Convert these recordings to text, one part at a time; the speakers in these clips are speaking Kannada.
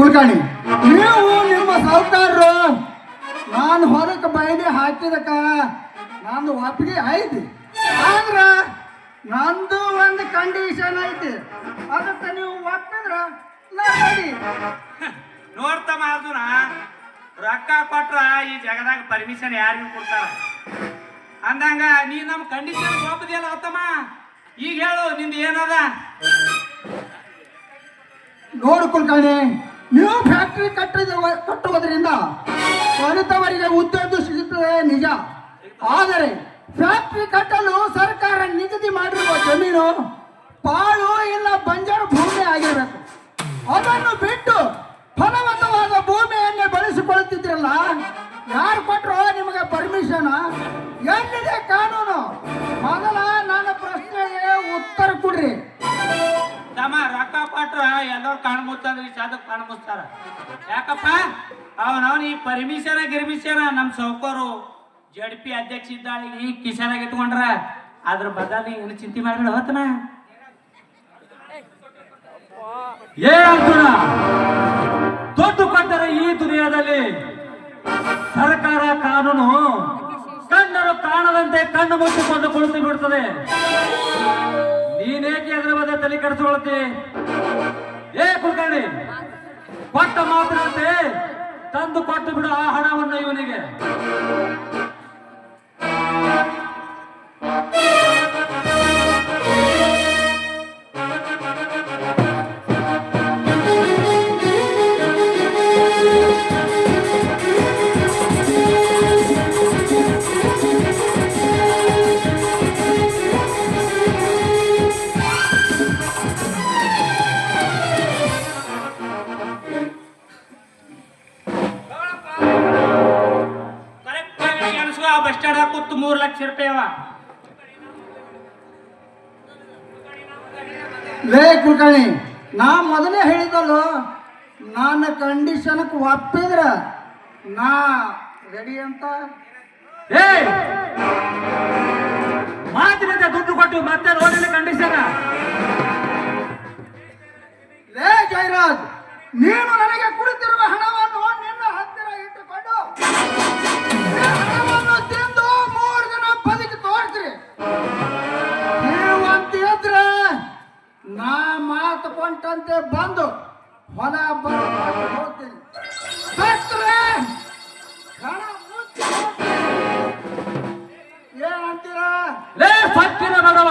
ಕುಲಕರ್ಣಿ, ನೀವು ನಿಮ್ಮ ಸಾಹುಕಾರರು ನಾನು ಹೊರಕ್ಕೆ ಬಯಲಿ ಹಾಕಿದಕ್ಕ ನಂದು ಒಪ್ಪಿಗೆ ಐತಿ. ಆದ್ರ ನಂದು ಒಂದು ಕಂಡೀಷನ್ ಐತಿ, ಅದಕ್ಕೆ ನೀವು ಒಪ್ಪಿದ್ರ ನೋಡಿ. ನೋಡ್ತಮ್ಮ ಅರ್ಜುನ, ರೊಕ್ಕ ಕೊಟ್ರ ಈ ಜಗದಾಗ ಪರ್ಮಿಷನ್ ಯಾರಿಗೂ ಕೊಡ್ತಾರ ಅಂದಂಗ ನೀ ನಮ್ಮ ಕಂಡೀಷನ್ ಒಪ್ಪದಿಯಲ್ಲ ಅವತ್ತಮ್ಮ. ಈಗ ಹೇಳು ನಿಂದ ಏನದ? ನೋಡು ಕುಲಕರ್ಣಿ, ನೀವು ಫ್ಯಾಕ್ಟ್ರಿ ಕಟ್ಟುವುದರಿಂದ ಕಲಿತವರಿಗೆ ಉದ್ಯೋಗ ಸಿಗುತ್ತದೆ ನಿಜ. ಆದರೆ ಫ್ಯಾಕ್ಟ್ರಿ ಕಟ್ಟಲು ಸರ್ಕಾರ ನಿಗದಿ ಮಾಡಿರುವ ಜಮೀನು ಪಾಳು ಇಲ್ಲ ಬಂಜರು ಭೂಮಿ ಆಗಿರಬೇಕು. ಅದನ್ನು ಬಿಟ್ಟು ಫಲವತ್ತವಾದ ಭೂಮಿಯನ್ನೇ ಬಳಸಿಕೊಳ್ಳುತ್ತಿದ್ರಲ್ಲ, ಯಾರು ಕೊಟ್ಟರು ನಿಮಗೆ ಪರ್ಮಿಷನ್? ಎಲ್ಲಿದೆ ಕಾನೂನು? ಮೊದಲ ನನ್ನ ಪ್ರಶ್ನೆಗೆ ಉತ್ತರ ಕೊಡ್ರಿ. ತಮ್ಮ ರೊಕ್ಕ ಕೊಟ್ರ ಎಲ್ಲರೂ ಕಾಣ್ಮುತ್ತಂದ್ರೆ ಸಾಧಕ್ ಕಾಣ್ಮುಸ್ತಾರ. ಯಾಕಪ್ಪ ಅವನವನ್ ಈ ಗಿರ್ಮಿಷನ್ ನಮ್ಮ ಸೌಕರು JDP ಅಧ್ಯಕ್ಷ ಇದ್ದಾಳಿ ಈ ಕಿಶನಾಗ ಇಟ್ಕೊಂಡ್ರ ಅದ್ರ ಬದಲಿ ಏನು ಚಿಂತೆ ಮಾಡಬೇಡ ಹೊತ್ತನ. ಏ ಅರ್ಜುನ, ದುಡ್ಡು ಕೊಟ್ಟರೆ ಈ ದುನಿಯಾದಲ್ಲಿ ಸರ್ಕಾರ ಕಾನೂನು ಕಣ್ಣರು ಕಾಣದಂತೆ ಕಣ್ಣು ಮುಚ್ಚಿಕೊಂಡು ಕುಳಿತು ಬಿಡ್ತದೆ. ನೀನೇಕೆ ಅದರ ಬಗ್ಗೆ ತಲೆ ಕೆಡಿಸಿಕೊಳ್ಳುತ್ತಿ? ಏ ಕುಲಕರ್ಣಿ, ಕೊಟ್ಟ ಮಾತ್ರದಂತೆ ತಂದು ಕೊಟ್ಟು ಬಿಡು ಆ ಹಣವನ್ನು ಇವನಿಗೆ. ಬಸ್ ಸ್ಟ್ಯಾಂಡ್ ಹಾಕುತ್ತು 3 ಲಕ್ಷ ರೂಪಾಯಿ ಅವ. ಲೇ ಕುಲಕರ್ಣಿ, ನಾ ಮೊದಲೇ ಹೇಳಿದಲ್ಲ, ನನ್ನ ಕಂಡೀಷನ್ಗೆ ಒಪ್ಪಿದ್ರ ನಾ ರೆಡಿ ಅಂತ. ಏ ಮಾತಿನಿಂದ ದುಡ್ಡು ಕೊಟ್ಟು ಮತ್ತೆ ನೋಡಿದ ಕಂಡೀಷನ್. ಲೇ ಜಯರಾಜ್, ನೀನು ನನಗೆ ಕೊಡುತ್ತಿರುವ ಹಣವನ್ನು ನಿನ್ನ ಹತ್ತಿರ ಇಟ್ಟುಕೊಂಡು ಹಣವನ್ನು ತಿಂದು 3 ದಿನ ಬದುಕಿ ತೋರಿಸ್ರಿ. ನೀವಂತಿದ್ರೆ ನಾ ಮಾತು ಕೊಂಟಂತೆ ಬಂದು ಹೊಲ ಬರೋ ಹೋಗ್ತೀನಿ. ಏನಂತೀರ? ಲೇ ಸಕ್ಕಿನ ಬಡವ,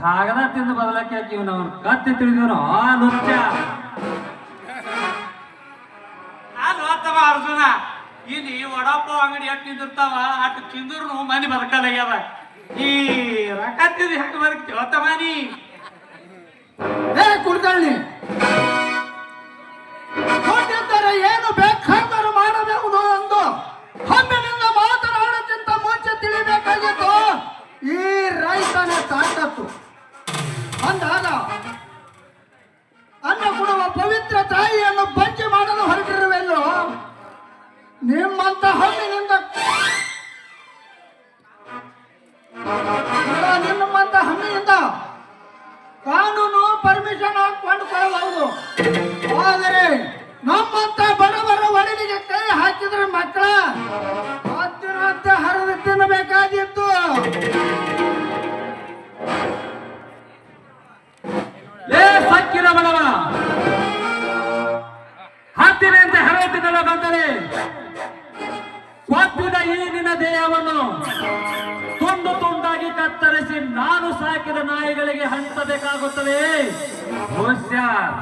ಕಾಗದ ತಿಂದು ಬದಲಕ್ಕೆ ಹಾಕಿವ್ ನಾವು ಕತ್ತಿ ತಿಳಿದವನು ಆ ನುಚ್ಚ. ಅರ್ಜುನ, ಇಲ್ಲಿ ವಡಾಪಾವ್ ಅಂಗಡಿ ಎಷ್ಟು ನಿಂದಿರ್ತಾವ ಅಷ್ಟು ತಿಂದ್ರು ಮನಿ ಬದುಕಲಾಗ್ಯದ. ಈ ರೊಕ್ಕ ತಿಂದು ಹೆಂಗ ಬದುಕ್ತಿವ ತಮಾನಿ? ಏ ಕುಲಕರ್ಣಿ, ದುಡ್ಡಿದ್ದರೆ ಏನು ಬೇಕಾದರೂ ಮಾಡಬಹುದು ಎಂದು ಹಮ್ಮಿನಿಂದ ಮಾತನಾಡೋಕ್ಕಿಂತ ಮುಂಚೆ ತಿಳಿಬೇಕಾಗಿತ್ತು ಈ ರೈತನ ತಾಕತ್ತು. ಅಂದಾಗ ಅನ್ನ ಕೊಡುವ ಪವಿತ್ರ ತಾಯಿಯನ್ನು ಬಂಚೆ ಮಾಡಲು ಹೊರಟಿರುವೆಲ್ಲೋ ನಿಮ್ಮಂತ ಹಮ್ಮಿನಿಂದ ಕಾನೂನು ಪರ್ಮಿಷನ್ ಕೊಂಡುಕೊಳ್ಳಬಹುದು. ಆದರೆ ನಮ್ಮಂತ ಬಡವರ ಒಡಲಿಗೆ ಕೈ ಹಾಕಿದ್ರೆ ಮಕ್ಕಳ ಹತ್ತಿರ ಹರಿದು ತಿನ್ನಬೇಕಾಗಿತ್ತು. ಲೇ ಸಕ್ಕಿನ ಬಡವ, ಹತ್ತಿರಂತೆ ಹರಿದು ತಿನ್ನಲು ಬಂದರೆ ಕೊಪ್ಪಿದ ಈ ನಿನ್ನ ದೇಹವನ್ನು ತುಂಡು ತುಂಡಾಗಿ ಕತ್ತರಿಸಿ ನಾನು ಸಾಕಿದ ನಾಯಿಗಳಿಗೆ ಹಂಚಬೇಕಾಗುತ್ತದೆ. ಹುಷಾರ್.